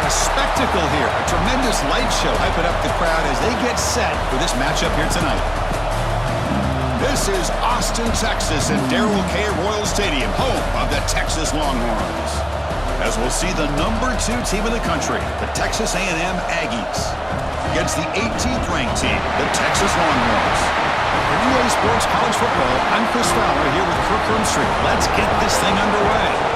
a spectacle here. A tremendous light show hyping up the crowd as they get set for this matchup here tonight. This is Austin, Texas, and Darrell K. Royal Stadium, home of the Texas Longhorns. As we'll see the #2 team in the country, the Texas A&M Aggies, against the 18th ranked team, the Texas Longhorns. For UA Sports College Football, I'm Chris Fowler here with Kirk Hermstreet. Let's get this thing underway.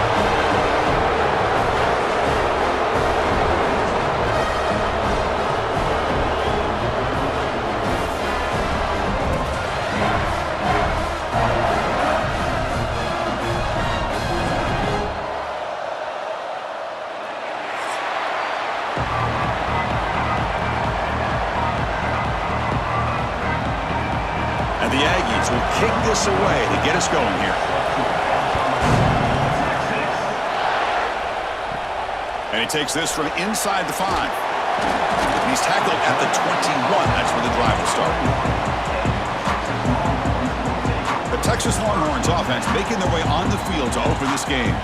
The Aggies will kick this away to get us going here. And he takes this from inside the 5. And he's tackled at the 21. That's where the drive will start. The Texas Longhorns offense making their way on the field to open this game.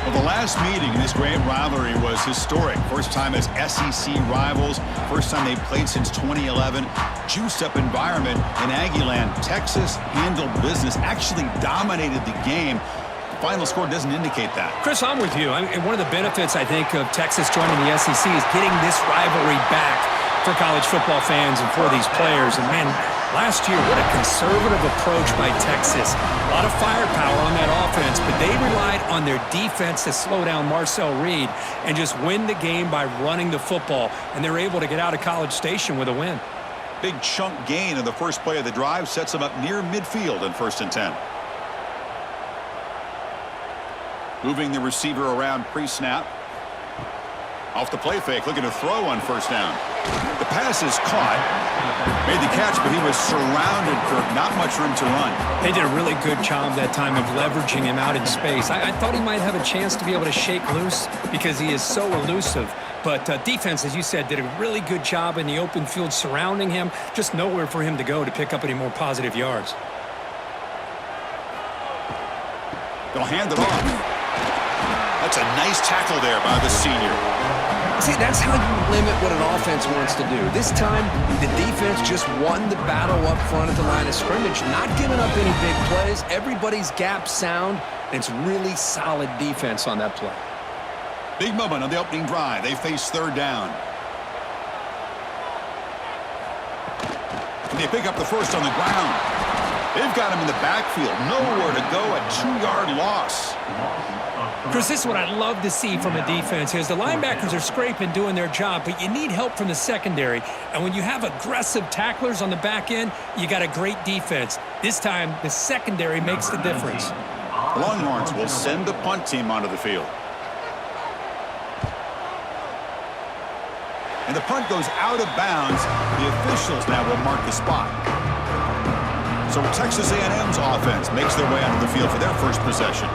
Well, the last meeting in this great rivalry was historic. First time as SEC rivals. First time they played since 2011. Juiced up environment in Aggieland. Texas handled business, actually dominated the game. The final score doesn't indicate that. Chris, I'm with you. One of the benefits, I think, of Texas joining the SEC is getting this rivalry back for college football fans and for these players. And, man, last year, what a conservative approach by Texas. A lot of firepower on that offense, but they relied on their defense to slow down Marcel Reed and just win the game by running the football. And they're able to get out of College Station with a win. Big chunk gain in the first play of the drive sets them up near midfield in 1st and 10. Moving the receiver around pre-snap. Off the play fake, looking to throw on 1st down. The pass is caught. Made the catch, but he was surrounded, Kirk. Not much room to run. They did a really good job that time of leveraging him out in space. I thought he might have a chance to be able to shake loose because he is so elusive. But defense, as you said, did a really good job in the open field surrounding him. Just nowhere for him to go to pick up any more positive yards. They'll hand it off. That's a nice tackle there by the senior. See, that's how you limit what an offense wants to do. This time, the defense just won the battle up front at the line of scrimmage, not giving up any big plays. Everybody's gap sound, and it's really solid defense on that play. Big moment on the opening drive. They face 3rd down. And they pick up the first on the ground. They've got him in the backfield. Nowhere to go. A 2-yard loss. Chris, this is what I love to see from a defense is the linebackers are scraping, doing their job, but you need help from the secondary. And when you have aggressive tacklers on the back end, you got a great defense. This time, the secondary makes the difference. The Longhorns will send the punt team onto the field. And the punt goes out of bounds. The officials now will mark the spot. So Texas A&M's offense makes their way onto the field for their first possession.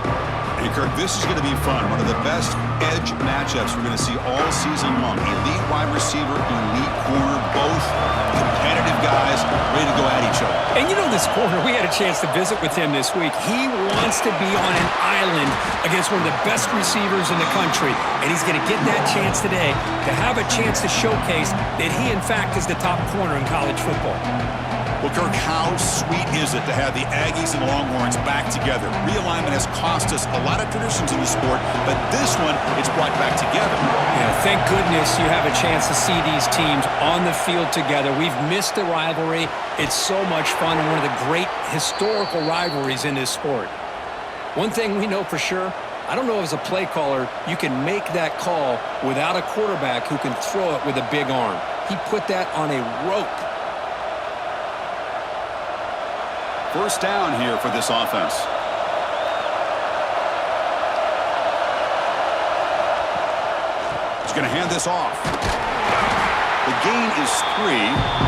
Hey, Kirk, this is going to be fun. One of the best edge matchups we're going to see all season long. Elite wide receiver, elite corner, both competitive guys ready to go at each other. And you know this corner, we had a chance to visit with him this week. He wants to be on an island against one of the best receivers in the country. And he's going to get that chance today to have a chance to showcase that he, in fact, is the top corner in college football. Well, Kirk, how sweet is it to have the Aggies and Longhorns back together? Realignment has cost us a lot of traditions in the sport, but this one, it's brought back together. Yeah, thank goodness you have a chance to see these teams on the field together. We've missed the rivalry. It's so much fun and one of the great historical rivalries in this sport. One thing we know for sure, I don't know as a play caller, you can make that call without a quarterback who can throw it with a big arm. He put that on a rope. 1st down here for this offense. He's going to hand this off. The gain is 3.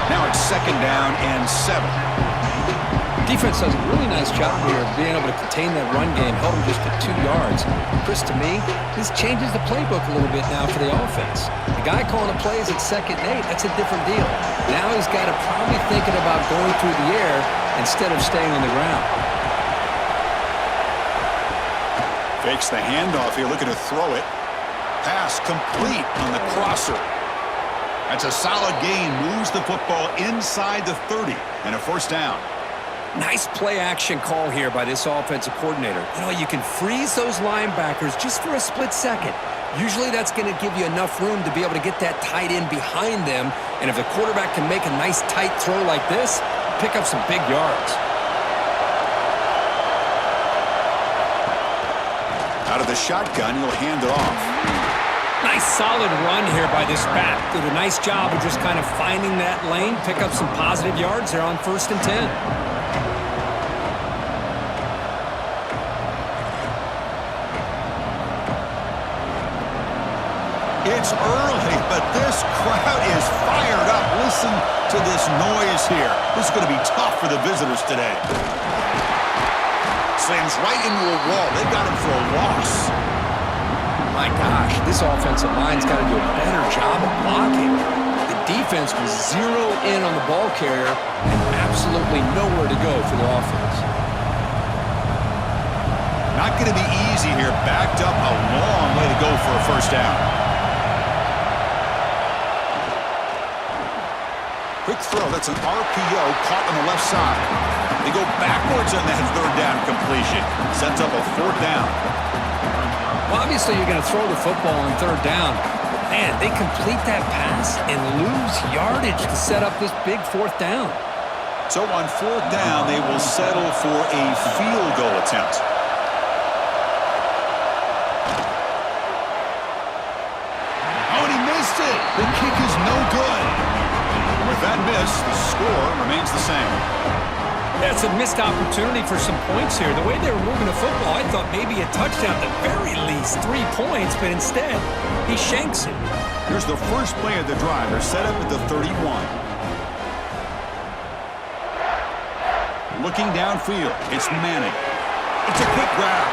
Now it's 2nd down and 7. Defense does a really nice job here of being able to contain that run game, held him just to 2 yards. Chris, to me, this changes the playbook a little bit now for the offense. The guy calling the plays at 2nd and 8, that's a different deal. Now he's got to probably thinking about going through the air instead of staying on the ground. Fakes the handoff here, looking to throw it. Pass complete on the crosser. That's a solid gain. Moves the football inside the 30 and a first down. Nice play-action call here by this offensive coordinator. You know, you can freeze those linebackers just for a split second. Usually that's going to give you enough room to be able to get that tight end behind them. And if the quarterback can make a nice tight throw like this, pick up some big yards. Out of the shotgun, he'll hand it off. Nice solid run here by this back. Did a nice job of just kind of finding that lane, pick up some positive yards there on 1st and 10. It's early, but this crowd is fired up. Listen to this noise here. This is going to be tough for the visitors today. Slams right into a wall. They got him for a loss. My gosh, this offensive line's got to do a better job of blocking. The defense was zero in on the ball carrier and absolutely nowhere to go for the offense. Not going to be easy here. Backed up a long way to go for a first down. Quick throw. That's an RPO caught on the left side. They go backwards on that 3rd down completion. Sets up a 4th down. Well, obviously you're going to throw the football on 3rd down. But man, they complete that pass and lose yardage to set up this big 4th down. So on 4th down, they will settle for a field goal attempt. Oh, and he missed it. The kick is no good. With that miss, the score remains the same. That's a missed opportunity for some points here. The way they were moving the football, I thought maybe a touchdown, at the very least 3 points, but instead, he shanks it. Here's the first play of the drive. They're set up at the 31. Looking downfield, it's Manning. It's a quick grab.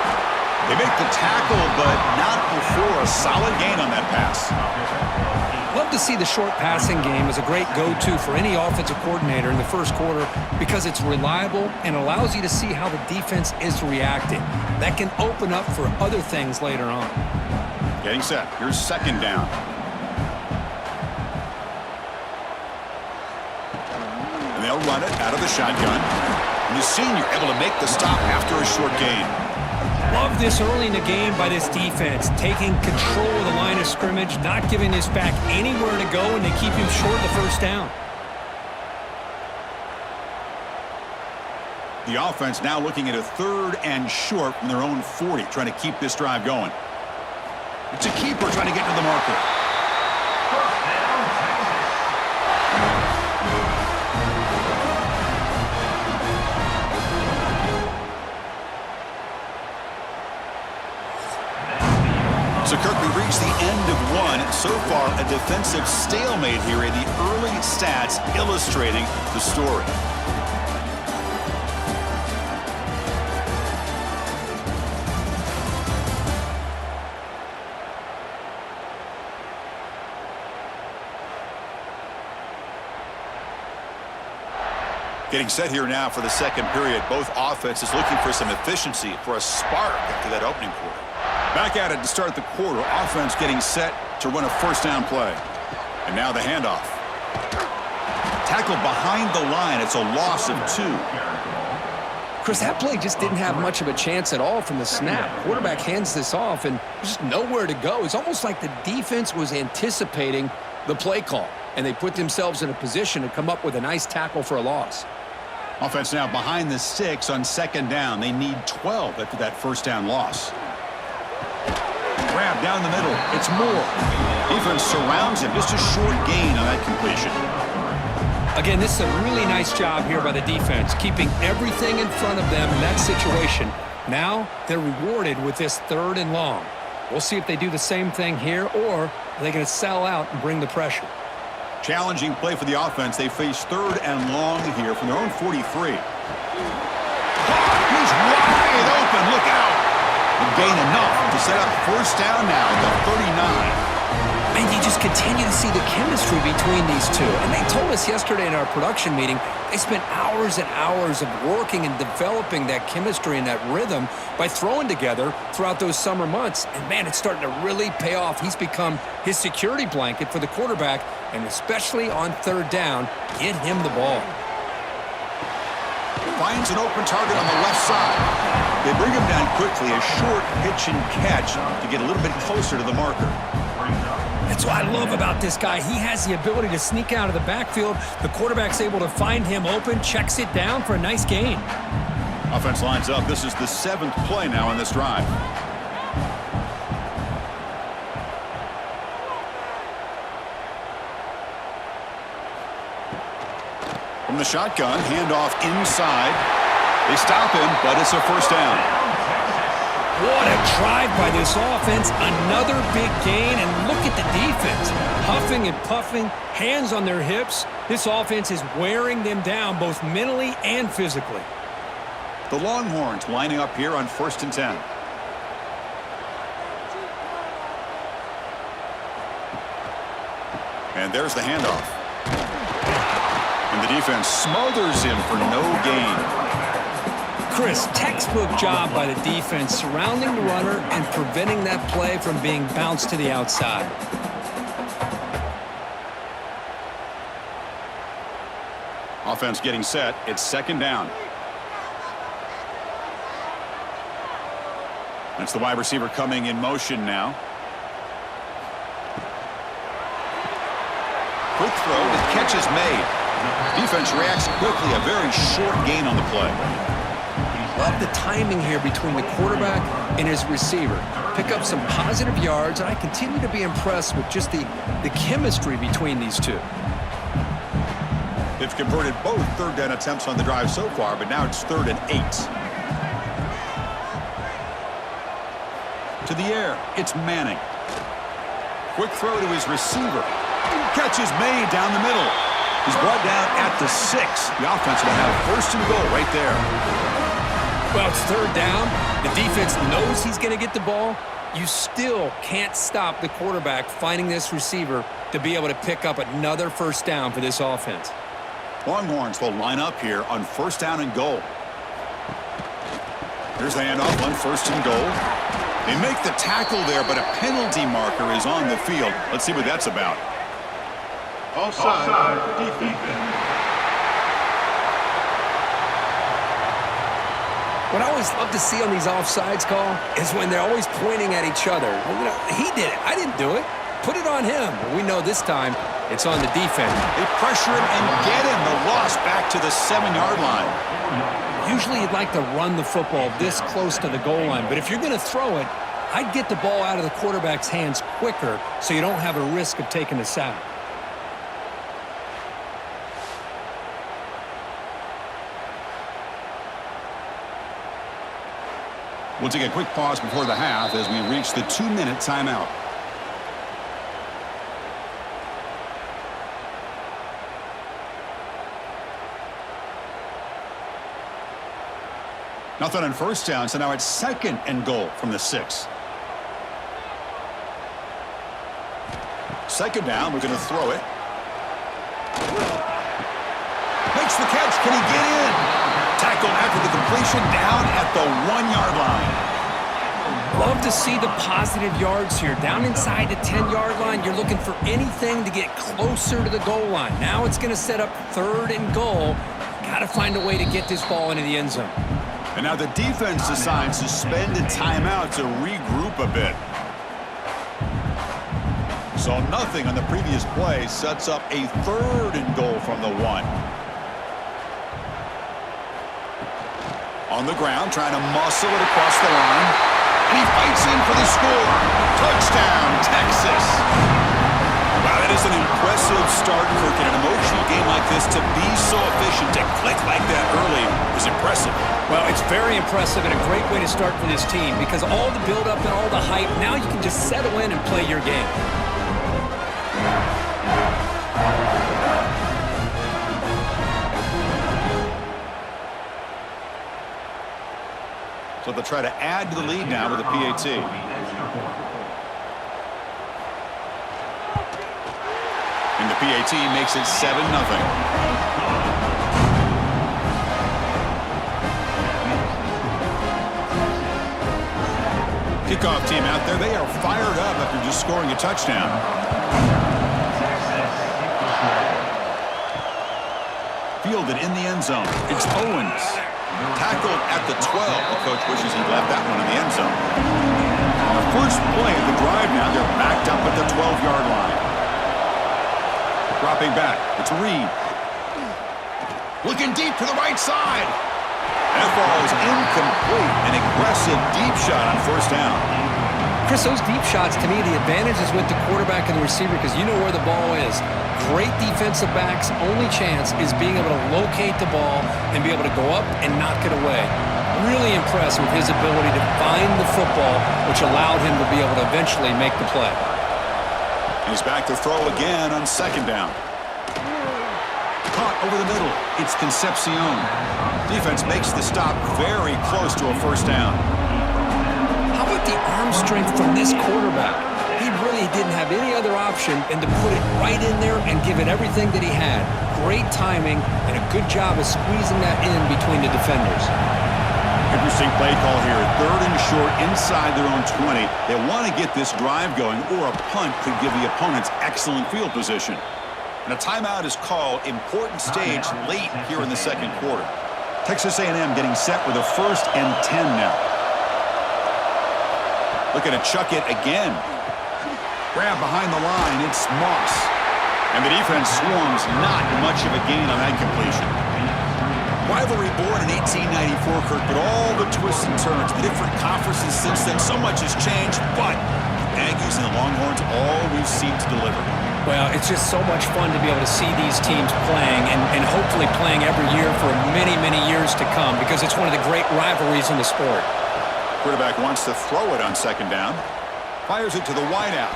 They make the tackle, but not before a solid gain on that pass. Love to see the short passing game as a great go-to for any offensive coordinator in the first quarter because it's reliable and allows you to see how the defense is reacting. That can open up for other things later on. Getting set. Here's 2nd down. And they'll run it out of the shotgun. And the senior able to make the stop after a short gain. Love this early in the game by this defense, taking control of the line of scrimmage, not giving this back anywhere to go, and they keep him short of the 1st down. The offense now looking at a 3rd and short from their own 40, trying to keep this drive going. It's a keeper trying to get to the marker. So, Kirk, we reached the end of one. So far, a defensive stalemate here in the early stats illustrating the story. Getting set here now for the 2nd period. Both offenses looking for some efficiency, for a spark after that opening quarter. Back at it to start the quarter. Offense getting set to run a 1st down play. And now the handoff. Tackled behind the line. It's a loss of 2. Chris, that play just didn't have much of a chance at all from the snap. Quarterback hands this off, and there's just nowhere to go. It's almost like the defense was anticipating the play call, and they put themselves in a position to come up with a nice tackle for a loss. Offense now behind the 6 on 2nd down. They need 12 after that 1st down loss. Grab down the middle. It's Moore. Defense surrounds him. Just a short gain on that completion. Again, this is a really nice job here by the defense, keeping everything in front of them in that situation. Now they're rewarded with this 3rd and long. We'll see if they do the same thing here, or are they going to sell out and bring the pressure? Challenging play for the offense. They face 3rd and long here from their own 43. He's wide open. Look out. And gain enough to set up 1st down now at the 39. Man, you just just continue to see the chemistry between these two. And they told us yesterday in our production meeting, they spent hours and hours of working and developing that chemistry and that rhythm by throwing together throughout those summer months. And, man, it's starting to really pay off. He's become his security blanket for the quarterback, and especially on third down, get him the ball. Finds an open target on the left side. They bring him down quickly, a short pitch and catch to get a little bit closer to the marker. That's what I love about this guy. He has the ability to sneak out of the backfield. The quarterback's able to find him open, checks it down for a nice gain. Offense lines up. This is the 7th play now in this drive. From the shotgun, handoff inside. They stop him, but it's a first down. What a drive by this offense. Another big gain, and look at the defense. Huffing and puffing, hands on their hips. This offense is wearing them down both mentally and physically. The Longhorns lining up here on 1st and 10. And there's the handoff. And the defense smothers him for no gain. Chris, textbook job by the defense surrounding the runner and preventing that play from being bounced to the outside. Offense getting set. It's 2nd down. That's the wide receiver coming in motion now. Quick throw, the catch is made. Defense reacts quickly, a very short gain on the play. Love the timing here between the quarterback and his receiver. Pick up some positive yards, and I continue to be impressed with just the chemistry between these two. They've converted both 3rd down attempts on the drive so far, but now it's 3rd and 8. To the air, it's Manning. Quick throw to his receiver. Catch is made down the middle. He's brought down at the 6. The offense will have 1st and goal right there. Well, it's 3rd down. The defense knows he's going to get the ball. You still can't stop the quarterback finding this receiver to be able to pick up another 1st down for this offense. Longhorns will line up here on 1st down and goal. Here's the handoff on 1st and goal. They make the tackle there, but a penalty marker is on the field. Let's see what that's about. Offside defense. What I always love to see on these offsides call is when they're always pointing at each other. Well, you know, he did it. I didn't do it. Put it on him. But we know this time it's on the defense. They pressure him and get him. The loss back to the 7-yard line. Usually you'd like to run the football this close to the goal line, but if you're going to throw it, I'd get the ball out of the quarterback's hands quicker so you don't have a risk of taking the sack. We'll take a quick pause before the half as we reach the 2-minute timeout. Nothing on 1st down, so now it's 2nd and goal from the 6. 2nd down, we're going to throw it. Makes the catch. Can he get in? Tackle after the completion down at the 1-yard line. Love to see the positive yards here. Down inside the 10-yard line, you're looking for anything to get closer to the goal line. Now it's going to set up 3rd and goal. Got to find a way to get this ball into the end zone. And now the defense decides to spend a timeout to regroup a bit. So nothing on the previous play sets up a 3rd and goal from the 1. On the ground, trying to muscle it across the line. And he fights in for the score. Touchdown, Texas. Wow, that is an impressive start, Kirk. In an emotional game like this, to be so efficient, to click like that early is impressive. Well, it's very impressive and a great way to start for this team because all the build-up and all the hype, now you can just settle in and play your game. So they'll try to add to the lead now with a PAT. The PAT makes it 7-0. Kickoff team out there, they are fired up after just scoring a touchdown. Fielded in the end zone. It's Owens. Tackled at the 12. The coach wishes he left that one in the end zone. On the first play of the drive now, they're backed up at the 12-yard line. Dropping back. It's Reed. Looking deep to the right side. That ball is incomplete. An aggressive deep shot on first down. Chris, those deep shots, to me, the advantage is with the quarterback and the receiver because you know where the ball is. Great defensive backs' only chance is being able to locate the ball and be able to go up and knock it away. Really impressed with his ability to find the football, which allowed him to be able to eventually make the play. He's back to throw again on second down. Caught over the middle. It's Concepcion. Defense makes the stop very close to a first down. How about the arm strength from this quarterback? He really didn't have any other option than to put it right in there and give it everything that he had. Great timing and a good job of squeezing that in between the defenders. Interesting play call here. 3rd and short inside their own 20. They want to get this drive going, or a punt could give the opponents excellent field position. And a timeout is called. Important stage late here in the second quarter. Texas A&M getting set with a 1st and 10 now. Looking to chuck it again. Grab behind the line. It's Moss. And the defense swarms. Not much of a gain on that completion. Rivalry born in 1894, Kirk, but all the twists and turns, different conferences since then. So much has changed, but the Aggies and the Longhorns always seem to deliver. Well, it's just so much fun to be able to see these teams playing and hopefully playing every year for many, many years to come because it's one of the great rivalries in the sport. Quarterback wants to throw it on second down. Fires it to the wideout.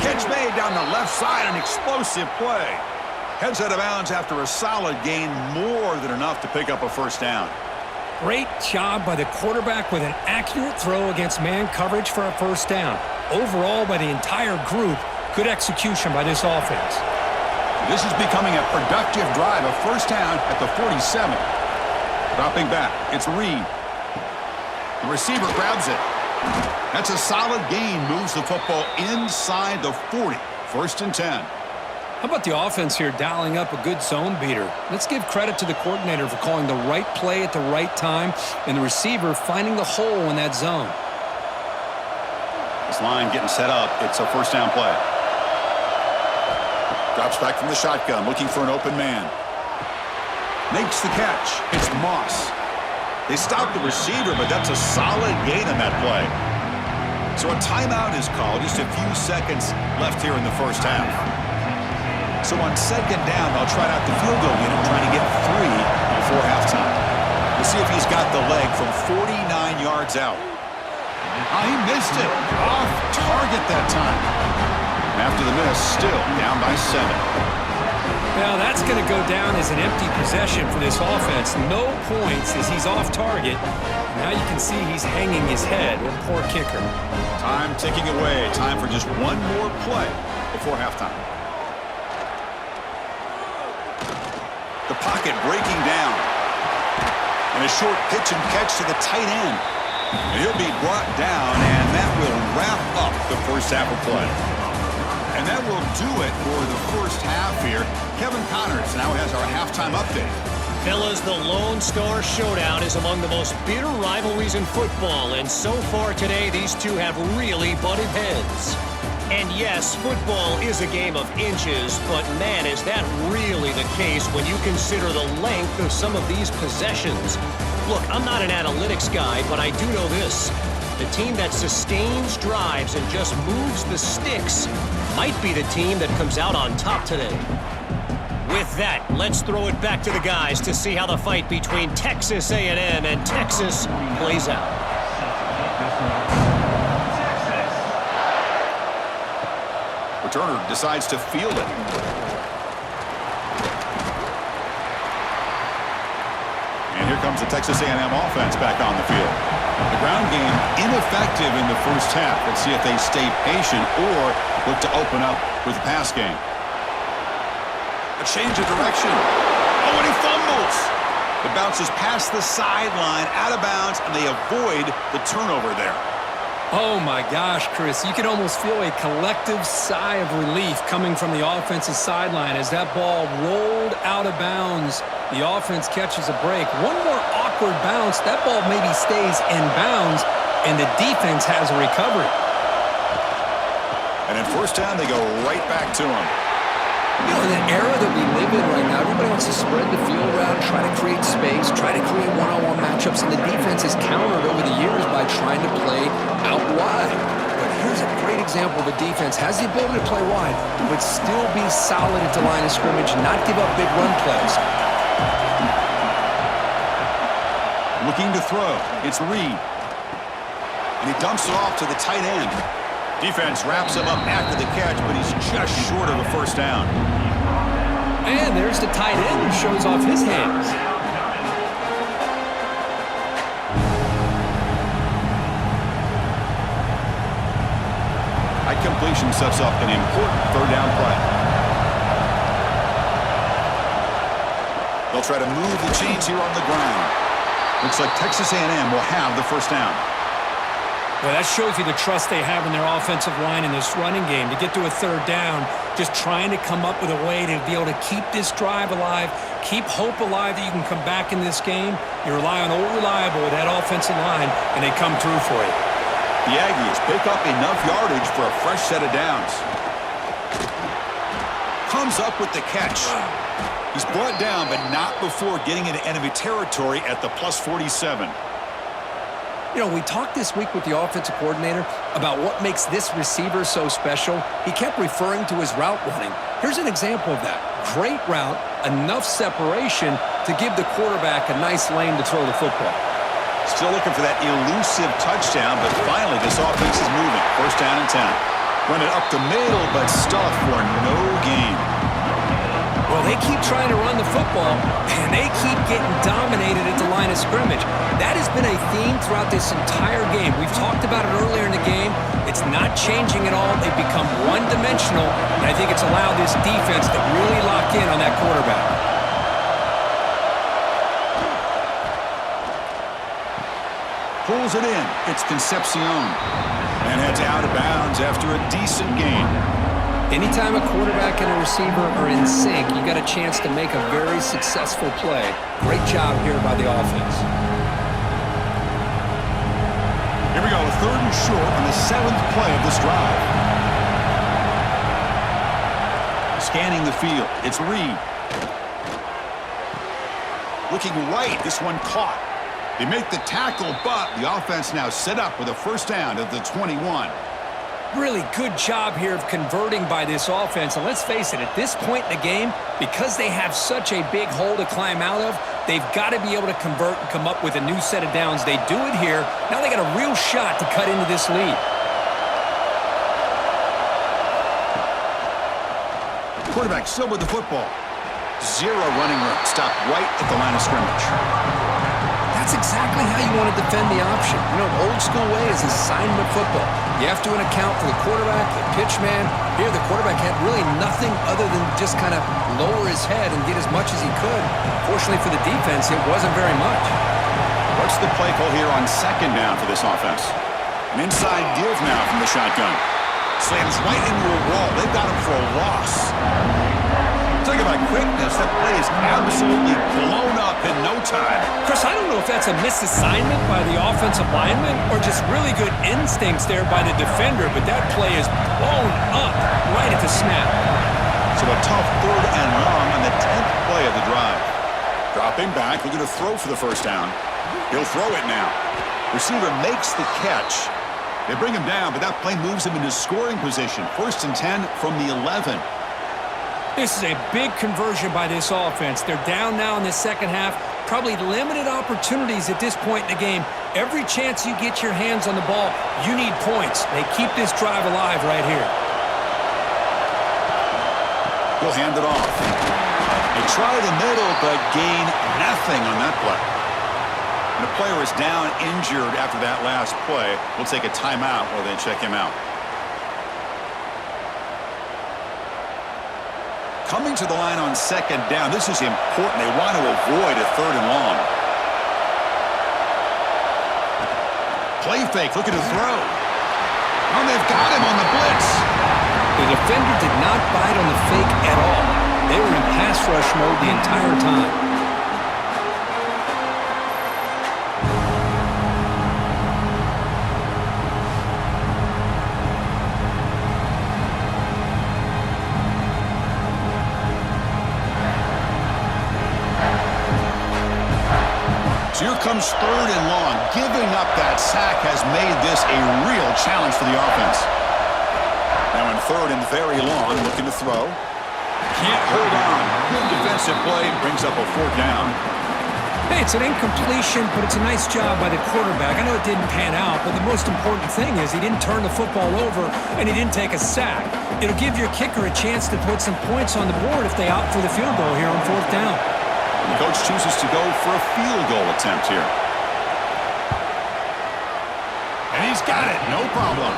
Catch made down the left side, an explosive play. Heads out of bounds after a solid gain, more than enough to pick up a first down. Great job by the quarterback with an accurate throw against man coverage for a first down. Overall, by the entire group, good execution by this offense. This is becoming a productive drive, a first down at the 47. Dropping back, it's Reed. The receiver grabs it. That's a solid gain, moves the football inside the 40. 1st and 10. How about the offense here dialing up a good zone beater? Let's give credit to the coordinator for calling the right play at the right time and the receiver finding the hole in that zone. This line getting set up. It's a first down play. Drops back from the shotgun, looking for an open man. Makes the catch. It's Moss. They stop the receiver, but that's a solid gain on that play. So a timeout is called. Just a few seconds left here in the first half. So on second down, they'll try out the field goal unit, trying to get 3 before halftime. We'll see if he's got the leg from 49 yards out. Oh, he missed it. Off target that time. After the miss, still down by 7. Now that's going to go down as an empty possession for this offense. No points as he's off target. Now you can see he's hanging his head. A poor kicker. Time ticking away. Time for just one more play before halftime. The pocket breaking down. And a short pitch and catch to the tight end. And he'll be brought down, and that will wrap up the first half of play. And that will do it for the first half here. Kevin Connors now has our halftime update. Fellas, the Lone Star Showdown is among the most bitter rivalries in football, and so far today, these two have really butted heads. And yes, football is a game of inches, but man, is that really the case when you consider the length of some of these possessions. Look, I'm not an analytics guy, but I do know this. The team that sustains drives and just moves the sticks might be the team that comes out on top today. With that, let's throw it back to the guys to see how the fight between Texas A&M and Texas plays out. Returner decides to field it. And here comes the Texas A&M offense back on the field. The ground game ineffective in the first half. Let's see if they stay patient or look to open up with the pass game. A change of direction. Oh, and he fumbles. It bounces past the sideline, out of bounds, and they avoid the turnover there. Oh, my gosh, Chris. You can almost feel a collective sigh of relief coming from the offensive sideline as that ball rolled out of bounds. The offense catches a break. One more awkward bounce. That ball maybe stays in bounds, and the defense has a recovery. And in first down, they go right back to him. You know, in the era that we live in right now, everybody wants to spread the field around, try to create space, try to create one-on-one matchups, and the defense has countered over the years by trying to play out wide. But here's a great example of a defense has the ability to play wide, but still be solid at the line of scrimmage, not give up big run plays. Looking to throw. It's Reed. And he dumps it off to the tight end. Defense wraps him up after the catch, but he's just short of a first down. And there's the tight end who shows off his hands. High completion sets up an important third down play. They'll try to move the chains here on the ground. Looks like Texas A&M will have the first down. Well, that shows you the trust they have in their offensive line in this running game. To get to a third down, just trying to come up with a way to be able to keep this drive alive, keep hope alive that you can come back in this game. You rely on Old Reliable with that offensive line, and they come through for you. The Aggies pick up enough yardage for a fresh set of downs. Comes up with the catch. He's brought down, but not before getting into enemy territory at the plus 47. You know, we talked this week with the offensive coordinator about what makes this receiver so special. He kept referring to his route running. Here's an example of that. Great route, enough separation to give the quarterback a nice lane to throw the football. Still looking for that elusive touchdown, but finally this offense is moving. First down and 10. Run it up the middle, but stuffed for no gain. Well, they keep trying to run the football, and they keep getting dominated at the line of scrimmage. That has been a theme throughout this entire game. We've talked about it earlier in the game. It's not changing at all. They've become one-dimensional, and I think it's allowed this defense to really lock in on that quarterback. Pulls it in. It's Concepcion. And heads out of bounds after a decent gain. Anytime a quarterback and a receiver are in sync, you got a chance to make a very successful play. Great job here by the offense. Here we go, third and short on the 7th play of this drive. Scanning the field, it's Reed. Looking right, this one caught. They make the tackle, but the offense now set up with a first down at the 21. Really good job here of converting by this offense. And let's face it, at this point in the game, because they have such a big hole to climb out of, they've got to be able to convert and come up with a new set of downs. They do it here. Now they got a real shot to cut into this lead. Quarterback still with the football. Zero running room. Stopped right at the line of scrimmage. That's exactly how you want to defend the option. You know, old school way is assignment football. You have to account for the quarterback, the pitch man. Here, the quarterback had really nothing other than just kind of lower his head and get as much as he could. Fortunately for the defense, it wasn't very much. What's the play call here on second down for this offense? An inside give now from the shotgun. Slams right into a wall. They've got him for a loss. Talk about quickness. That play is absolutely blown up in no time. Chris, I don't know if that's a misassignment by the offensive lineman or just really good instincts there by the defender, but that play is blown up right at the snap. So a tough third and long on the 10th play of the drive. Dropping back, looking to throw for the first down. He'll throw it now. Receiver makes the catch. They bring him down, but that play moves him into scoring position. First and 10 from the 11. This is a big conversion by this offense. They're down now in the second half. Probably limited opportunities at this point in the game. Every chance you get your hands on the ball, you need points. They keep this drive alive right here. He'll hand it off. They try the middle, but gain nothing on that play. And the player is down injured after that last play. We'll take a timeout while they check him out. Coming to the line on second down, this is important. They want to avoid a third and long. Play fake, looking to throw. Oh, they've got him on the blitz. The defender did not bite on the fake at all. They were in pass rush mode the entire time. So here comes third and long. Giving up that sack has made this a real challenge for the offense. Now in third and very long, looking to throw. Can't hold on. Good defensive play, brings up a fourth down. Hey, it's an incompletion, but it's a nice job by the quarterback. I know it didn't pan out, but the most important thing is he didn't turn the football over and he didn't take a sack. It'll give your kicker a chance to put some points on the board if they opt for the field goal here on fourth down. The coach chooses to go for a field goal attempt here. And he's got it, no problem.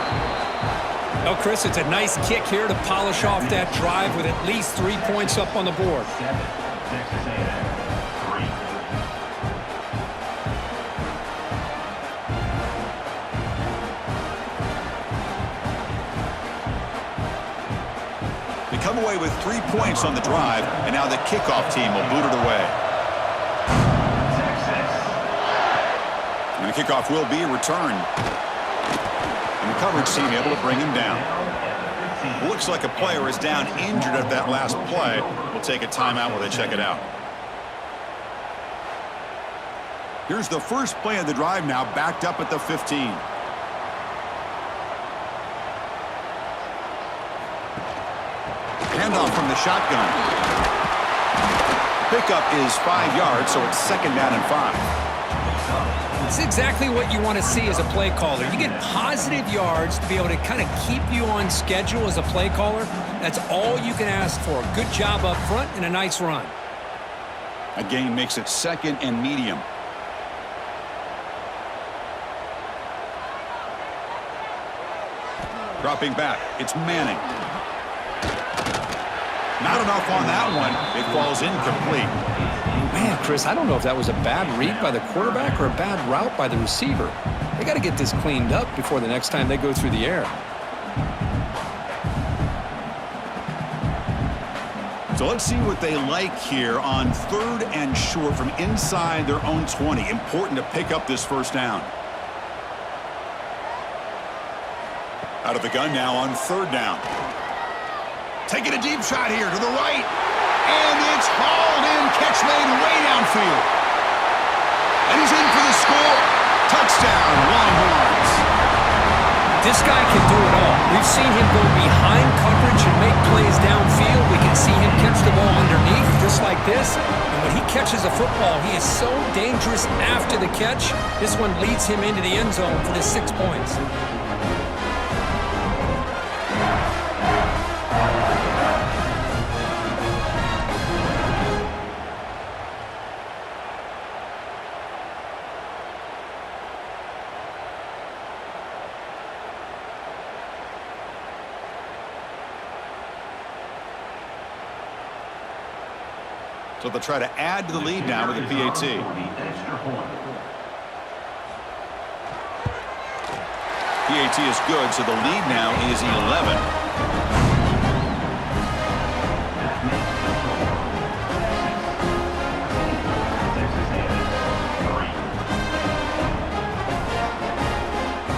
Well, Chris, it's a nice kick here to polish off that drive with at least 3 points up on the board. 7, 6, 3. They come away with 3 points on the drive, and now the kickoff team will boot it away. And the kickoff will be returned. And the coverage team able to bring him down. Looks like a player is down injured at that last play. We'll take a timeout while they check it out. Here's the first play of the drive now, backed up at the 15. Handoff from the shotgun. Pickup is 5 yards, so it's second down and 5. It's exactly what you want to see as a play caller. You get positive yards to be able to kind of keep you on schedule as a play caller. That's all you can ask for. Good job up front and a nice run. A gain makes it second and medium. Dropping back, it's Manning. Not enough on that one. It falls incomplete. Man, Chris, I don't know if that was a bad read by the quarterback or a bad route by the receiver. They got to get this cleaned up before the next time they go through the air. So let's see what they like here on third and short from inside their own 20. Important to pick up this first down. Out of the gun now on third down. Taking a deep shot here to the right. And it's hauled in. Catch made way downfield. And he's in for the score. Touchdown, Longhorns. This guy can do it all. We've seen him go behind coverage and make plays downfield. We can see him catch the ball underneath just like this. And when he catches a football, he is so dangerous after the catch. This one leads him into the end zone for the 6 points. So they'll try to add to the lead now with the PAT. PAT is good, so the lead now is 11.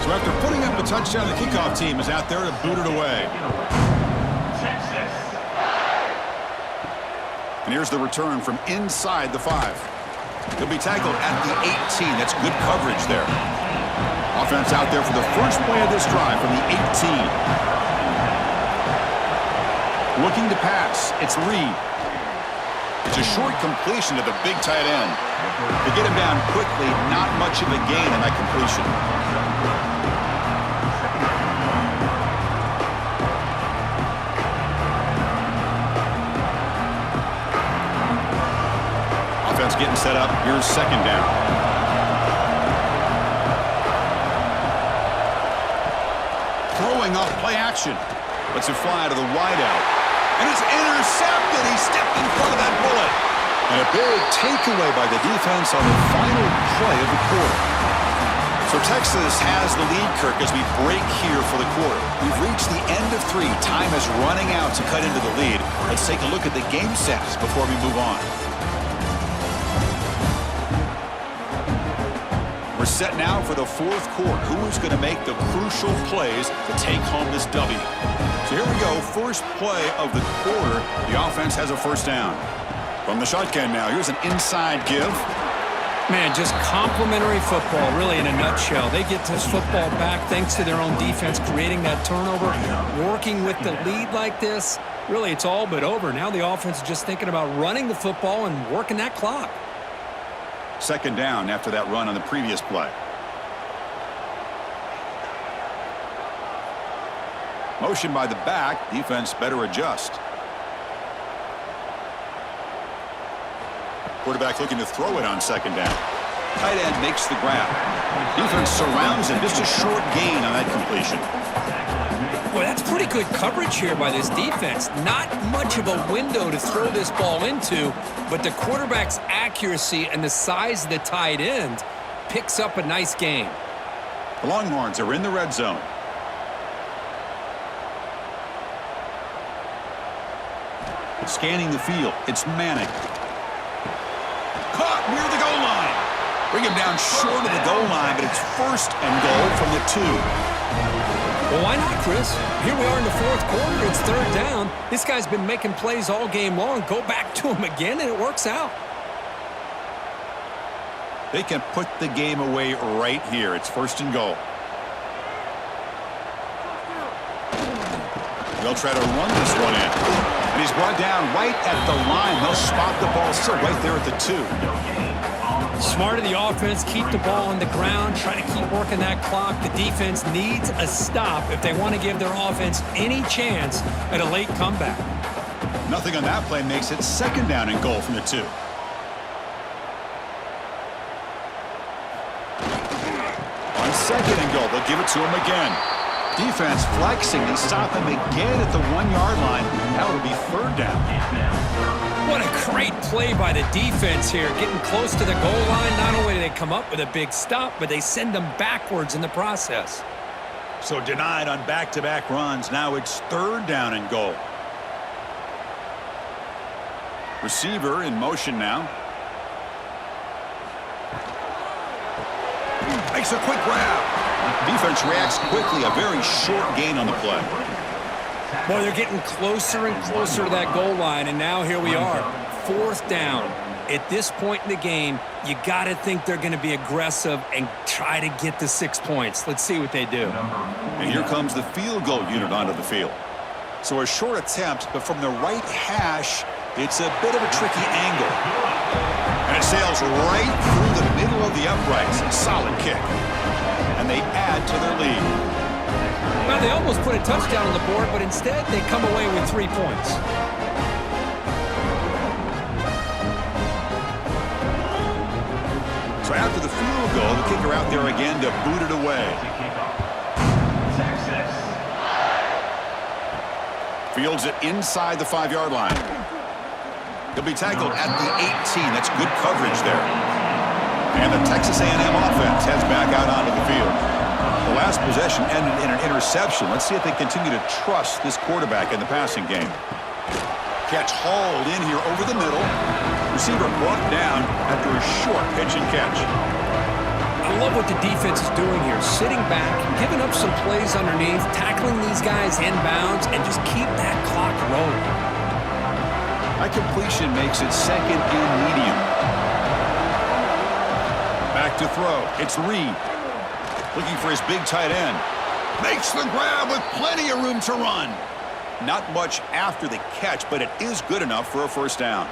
So after putting up a touchdown, the kickoff team is out there to boot it away. And here's the return from inside the 5. He'll be tackled at the 18. That's good coverage there. Offense out there for the first play of this drive from the 18. Looking to pass. It's Reed. It's a short completion to the big tight end. To get him down quickly, not much of a gain on that completion. Offense getting set up. Here's second down. Throwing off play action. Lets it fly to the wideout. And it's intercepted. He stepped in front of that bullet. And a big takeaway by the defense on the final play of the quarter. So Texas has the lead, Kirk, as we break here for the quarter. We've reached the end of 3. Time is running out to cut into the lead. Let's take a look at the game sets before we move on. We're set now for the 4th quarter. Who is going to make the crucial plays to take home this W? So here we go. First play of the quarter. The offense has a first down. From the shotgun now, here's an inside give. Man, just complimentary football, really, in a nutshell. They get this football back thanks to their own defense, creating that turnover, working with the lead like this. Really, it's all but over. Now the offense is just thinking about running the football and working that clock. Second down after that run on the previous play. Motion by the back. Defense better adjust. Quarterback looking to throw it on second down. Tight end makes the grab. Defense surrounds him. Just a short gain on that completion. Well, that's pretty good coverage here by this defense. Not much of a window to throw this ball into, but the quarterback's accuracy and the size of the tight end picks up a nice gain. The Longhorns are in the red zone. Scanning the field. It's Manning. Caught near the goal line. Bring him down short of the goal line, but it's first and goal from the 2. Well, why not, Chris? Here we are in the 4th quarter. It's third down. This guy's been making plays all game long. Go back to him again, and it works out. They can put the game away right here. It's first and goal. They'll try to run this one in. And he's brought down right at the line. They'll spot the ball still right there at the 2. Smart of the offense, keep the ball on the ground, try to keep working that clock. The defense needs a stop if they want to give their offense any chance at a late comeback. Nothing on that play makes it second down and goal from the 2. On second and goal, they'll give it to him again. Defense flexing. They stop him again at the 1-yard line. Now it'll be third down. What a great play by the defense here. Getting close to the goal line. Not only do they come up with a big stop, but they send them backwards in the process. So denied on back-to-back runs. Now it's third down and goal. Receiver in motion now. Makes a quick grab. Defense reacts quickly. A very short gain on the play. Boy, they're getting closer and closer to that goal line, and now here we are. Fourth down. At this point in the game, you got to think they're going to be aggressive and try to get the 6 points. Let's see what they do. And here comes the field goal unit onto the field. So a short attempt, but from the right hash, it's a bit of a tricky angle. And it sails right through the middle of the uprights. Solid kick. And they add to their lead. Well, they almost put a touchdown on the board, but instead they come away with 3 points. So after the field goal, the kicker out there again to boot it away. Fields it inside the 5-yard line. He'll be tackled at the 18. That's good coverage there. And the Texas A&M offense heads back out onto the field. The last possession ended in an interception. Let's see if they continue to trust this quarterback in the passing game. Catch hauled in here over the middle. Receiver brought down after a short pitch and catch. I love what the defense is doing here. Sitting back, giving up some plays underneath, tackling these guys inbounds, and just keep that clock rolling. That completion makes it second and medium. Back to throw. It's Reed. Looking for his big tight end. Makes the grab with plenty of room to run. Not much after the catch, but it is good enough for a first down.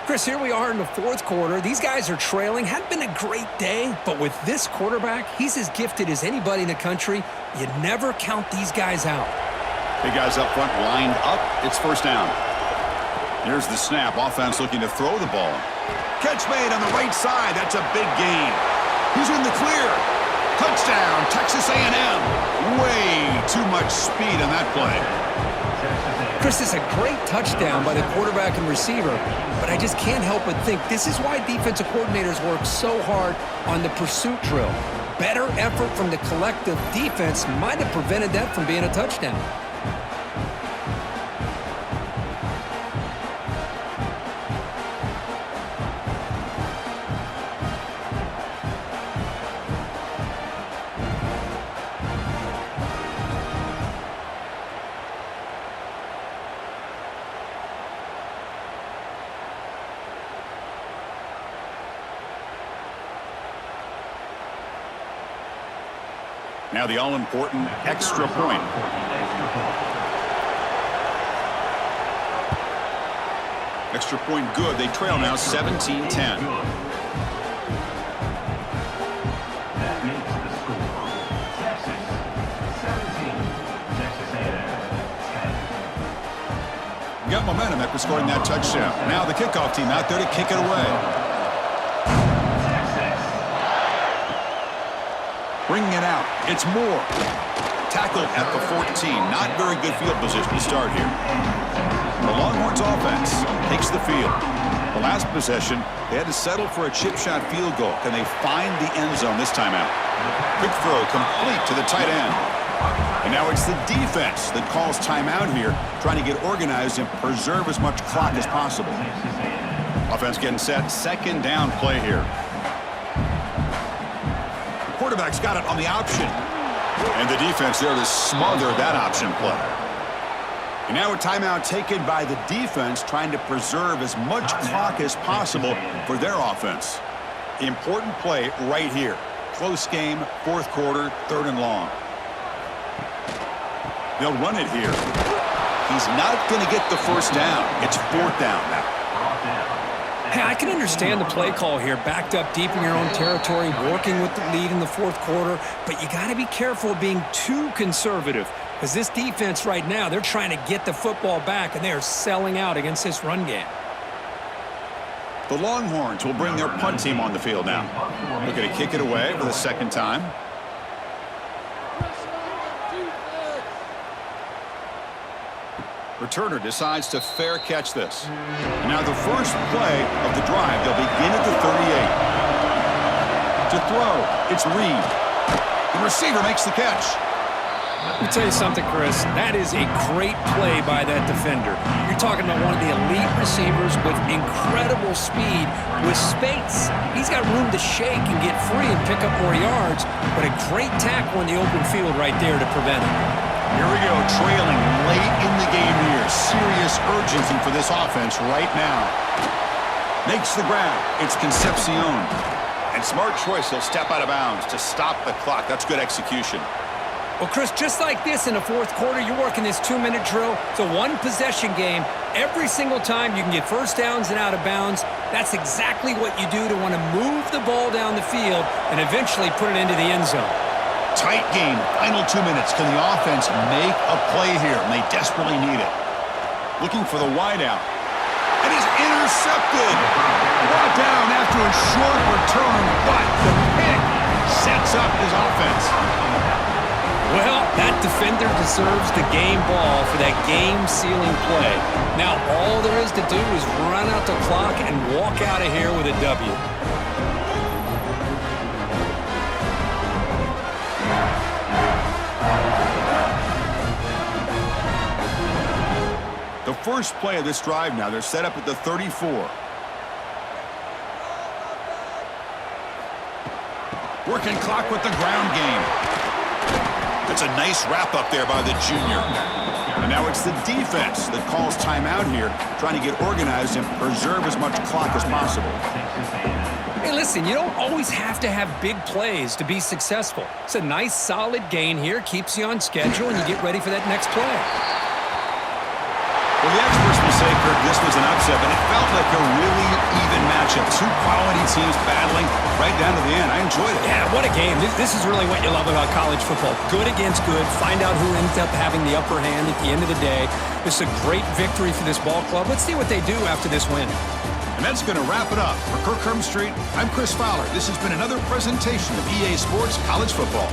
Chris, here we are in the 4th quarter. These guys are trailing. Hadn't been a great day, but with this quarterback, he's as gifted as anybody in the country. You never count these guys out. Big guys up front lined up. It's first down. Here's the snap. Offense looking to throw the ball. Catch made on the right side. That's a big gain. He's in the clear. Touchdown, Texas A&M. Way too much speed on that play. Chris, this is a great touchdown by the quarterback and receiver, but I just can't help but think this is why defensive coordinators work so hard on the pursuit drill. Better effort from the collective defense might have prevented that from being a touchdown. Now the all-important extra point. Extra point good. They trail now 17-10. Got momentum after scoring that touchdown. Now the kickoff team out there to kick it away. Bringing it out. It's Moore. Tackled at the 14. Not very good field position to start here. The Longhorns offense takes the field. The last possession, they had to settle for a chip shot field goal. Can they find the end zone this time out? Quick throw complete to the tight end. And now it's the defense that calls timeout here, trying to get organized and preserve as much clock as possible. Offense getting set. Second down play here. Quarterback's got it on the option. And the defense there to smother that option play. And now a timeout taken by the defense, trying to preserve as much clock as possible for their offense. Important play right here. Close game, fourth quarter, 3rd and long. They'll run it here. He's not going to get the first down. It's 4th down now. Hey, I can understand the play call here, backed up deep in your own territory, working with the lead in the 4th quarter, but you got to be careful of being too conservative, because this defense right now, they're trying to get the football back, and they are selling out against this run game. The Longhorns will bring their punt team on the field now. Looking to kick it away for the 2nd time. Returner decides to fair catch this. And now the first play of the drive, they'll begin at the 38. To throw, it's Reed. The receiver makes the catch. Let me tell you something, Chris. That is a great play by that defender. You're talking about one of the elite receivers with incredible speed, with space. He's got room to shake and get free and pick up more yards, but a great tackle in the open field right there to prevent it. Here we go, trailing late in the game here. Serious urgency for this offense right now. Makes the grab. It's Concepcion. And smart choice, he'll step out of bounds to stop the clock. That's good execution. Well, Chris, just like this in the 4th quarter, you're working this 2-minute drill. It's a one-possession game. Every single time you can get first downs and out of bounds. That's exactly what you do to want to move the ball down the field and eventually put it into the end zone. Tight game, final 2 minutes. Can the offense make a play here? And they desperately need it. Looking for the wideout. And he's intercepted. Brought down after a short return, but the pick sets up his offense. Well, that defender deserves the game ball for that game-sealing play. Now all there is to do is run out the clock and walk out of here with a W. The first play of this drive now, they're set up at the 34. Working clock with the ground game. That's a nice wrap up there by the junior. And now it's the defense that calls timeout here, trying to get organized and preserve as much clock as possible. Hey, listen, you don't always have to have big plays to be successful. It's a nice, solid gain here, keeps you on schedule, and you get ready for that next play. Well, the experts will say, Kirk, this was an upset, but it felt like a really even matchup. 2 quality teams battling right down to the end. I enjoyed it. Yeah, what a game. This is really what you love about college football. Good against good. Find out who ends up having the upper hand at the end of the day. This is a great victory for this ball club. Let's see what they do after this win. And that's going to wrap it up. For Kirk Street, I'm Chris Fowler. This has been another presentation of EA Sports College Football.